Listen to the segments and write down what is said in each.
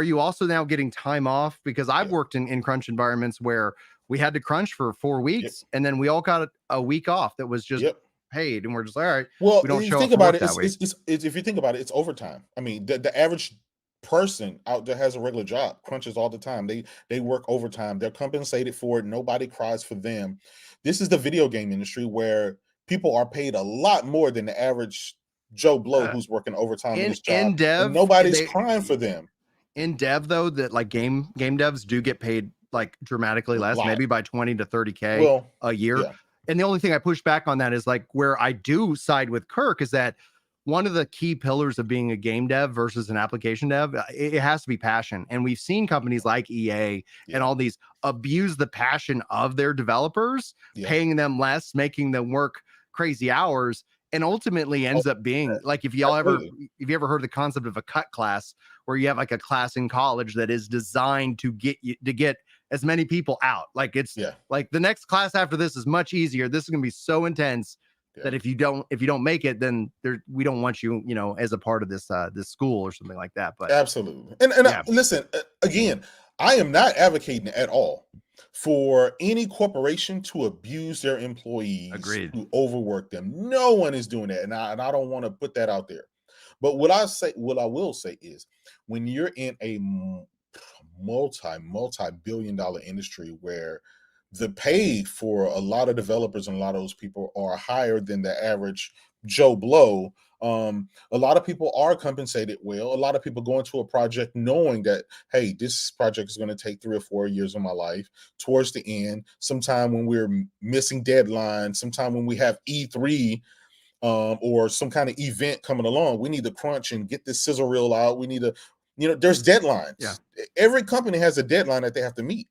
are you also now getting time off? Because I've worked in crunch environments where we had to crunch for 4 weeks and then we all got a week off that was just paid, and we're just like, all right, well, we don't if you show think up for about work it, that week. it's if you think about it, it's overtime. I mean, the average person out there has a regular job, crunches all the time. They work overtime. They're compensated for it. Nobody cries for them. This is the video game industry where people are paid a lot more than the average Joe Blow who's working overtime in his job. In dev, and nobody's crying for them. In dev, though, that like game devs do get paid like dramatically less, maybe by 20 to 30K a year. Yeah. And the only thing I push back on that is like where I do side with Kirk is that one of the key pillars of being a game dev versus an application dev, it has to be passion. And we've seen companies like EA and all these abuse the passion of their developers, paying them less, making them work crazy hours, and ultimately ends up being like, if you ever heard the concept of a cut class, where you have like a class in college that is designed to get as many people out. Like it's like the next class after this is much easier. This is going to be so intense that if you don't make it, then we don't want you, as a part of this this school or something like that. But absolutely. And listen, again, I am not advocating at all for any corporation to abuse their employees, to overwork them. No one is doing that, and I don't want to put that out there. But what I will say is, when you're in a multi-billion-dollar industry where the pay for a lot of developers and a lot of those people are higher than the average Joe Blow, a lot of people are compensated well. A lot of people go into a project knowing that, hey, this project is going to take 3 or 4 years of my life. Towards the end, sometime when we're missing deadlines, sometime when we have E3 or some kind of event coming along, we need to crunch and get this sizzle reel out. We need to, there's deadlines. Every company has a deadline that they have to meet.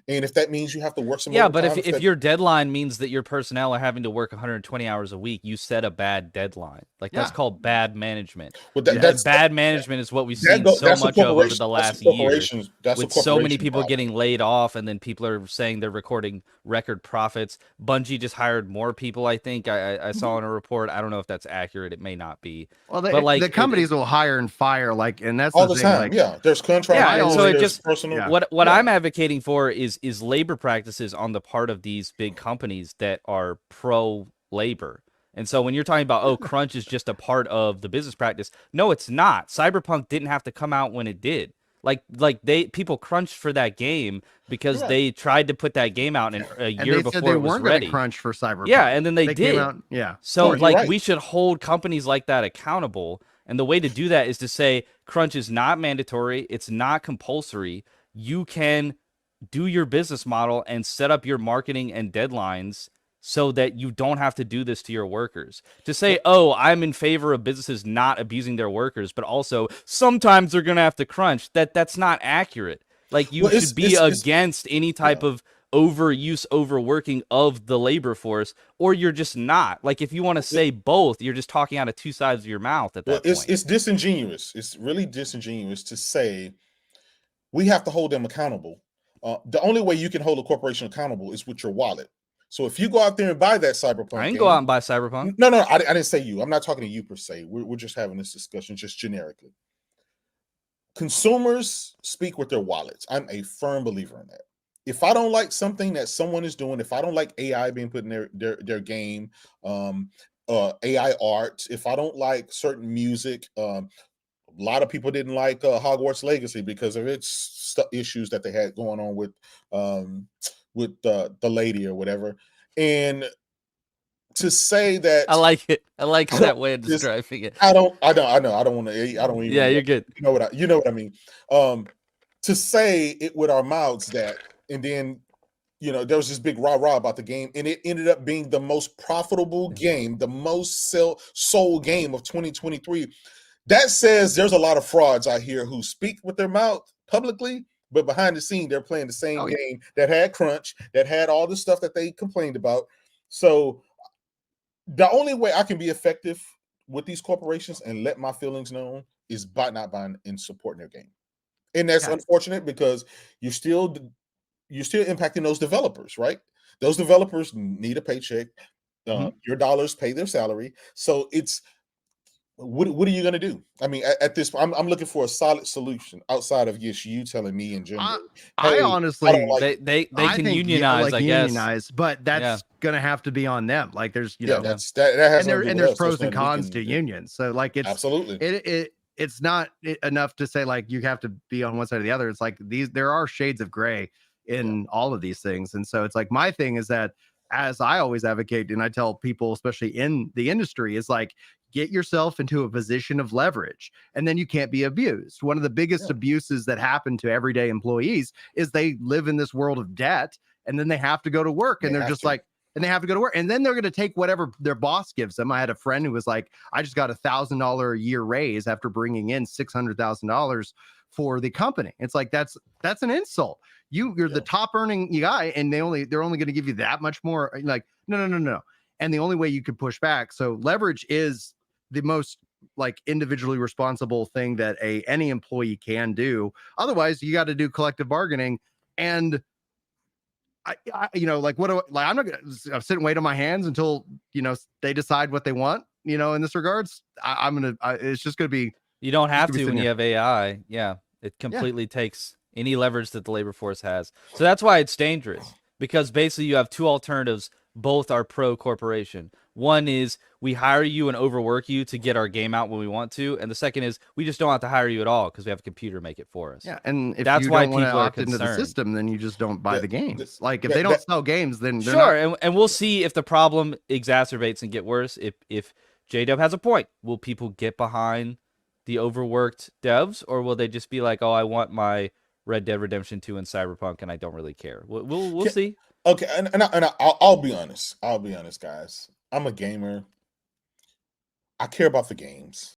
And if that means you have to work some but if your deadline means that your personnel are having to work 120 hours a week, you set a bad deadline. Like that's called bad management. Well, that's bad management is what we've seen so much of over the last year, with so many people getting laid off, and then people are saying they're recording record profits. Bungie just hired more people. I think I saw in a report. I don't know if that's accurate. It may not be. Well, but like the companies will hire and fire, like, and that's all the time. Like, there's contract. And so it just what I'm advocating for is labor practices on the part of these big companies that are pro labor. And so when you're talking about, crunch is just a part of the business practice, no, it's not. Cyberpunk didn't have to come out when it did. Like people crunched for that game because they tried to put that game out in a year before it was ready. Crunch for Cyberpunk. Yeah, and then they did. So we should hold companies like that accountable. And the way to do that is to say crunch is not mandatory. It's not compulsory. You can do your business model and set up your marketing and deadlines so that you don't have to do this to your workers. To say, I'm in favor of businesses not abusing their workers, but also sometimes they're going to have to crunch, that's not accurate. Like you should be against any type of overuse, overworking of the labor force, or you're just not. Like if you want to say both, you're just talking out of two sides of your mouth at that point. It's disingenuous. It's really disingenuous to say we have to hold them accountable. The only way you can hold a corporation accountable is with your wallet. So if you go out there and buy that Cyberpunk, I didn't go out and buy Cyberpunk. No, I didn't say you. I'm not talking to you per se. We're just having this discussion just generically. Consumers speak with their wallets. I'm a firm believer in that. If I don't like something that someone is doing, if I don't like AI being put in their game, AI art, if I don't like certain music, a lot of people didn't like Hogwarts Legacy because of its issues that they had going on with the lady or whatever. And to say that, I like it. I like that way of describing it. I don't want to. I don't even. Yeah, you're good. You know what I mean. To say it with our mouths that, and then there was this big rah-rah about the game, and it ended up being the most profitable game, the most sold game of 2023. That says there's a lot of frauds out here who speak with their mouth publicly, but behind the scene, they're playing the same game that had crunch, that had all the stuff that they complained about. So the only way I can be effective with these corporations and let my feelings known is by not buying and supporting their game. And that's unfortunate because you're still impacting those developers, right? Those developers need a paycheck. Your dollars pay their salary. So it's what are you going to do? I mean, at this point, I'm looking for a solid solution outside of just you telling me in general. I honestly, they can unionize, I guess. Unionize, but that's gonna have to be on them. Like, there's that has and there's pros and cons to unions. So like, it's absolutely it's not enough to say like you have to be on one side or the other. It's like there are shades of gray in all of these things, and so it's like my thing is that, as I always advocate, and I tell people, especially in the industry, is like, get yourself into a position of leverage, and then you can't be abused. One of the biggest abuses that happen to everyday employees is they live in this world of debt, and then they have to go to work, and they're just like, and they have to go to work, and then they're going to take whatever their boss gives them. I had a friend who was like, I just got $1,000 a year raise after bringing in $600,000 for the company. It's like, that's an insult. You're the top earning guy, and they're only going to give you that much more. Like, no. And the only way you could push back. So leverage is the most like individually responsible thing that any employee can do. Otherwise, you got to do collective bargaining. And I like, what do like, I'm not gonna sit and wait on my hands until they decide what they want. In this regards, it's just gonna be. You don't have to when you have AI. Yeah, it completely takes any leverage that the labor force has. So that's why it's dangerous, because basically you have two alternatives. Both are pro corporation. One is we hire you and overwork you to get our game out when we want to, and the second is we just don't have to hire you at all because we have a computer make it for us. Yeah, and if that's why people are opt into the system, then you just don't buy the games. Like, if they don't sell games, then they're not... and we'll see if the problem exacerbates and get worse. If J-Dub has a point, will people get behind the overworked devs, or will they just be like, oh, I want my Red Dead Redemption 2 and Cyberpunk, and I don't really care? We'll see. Okay, and I'll be honest. I'll be honest, guys. I'm a gamer. I care about the games.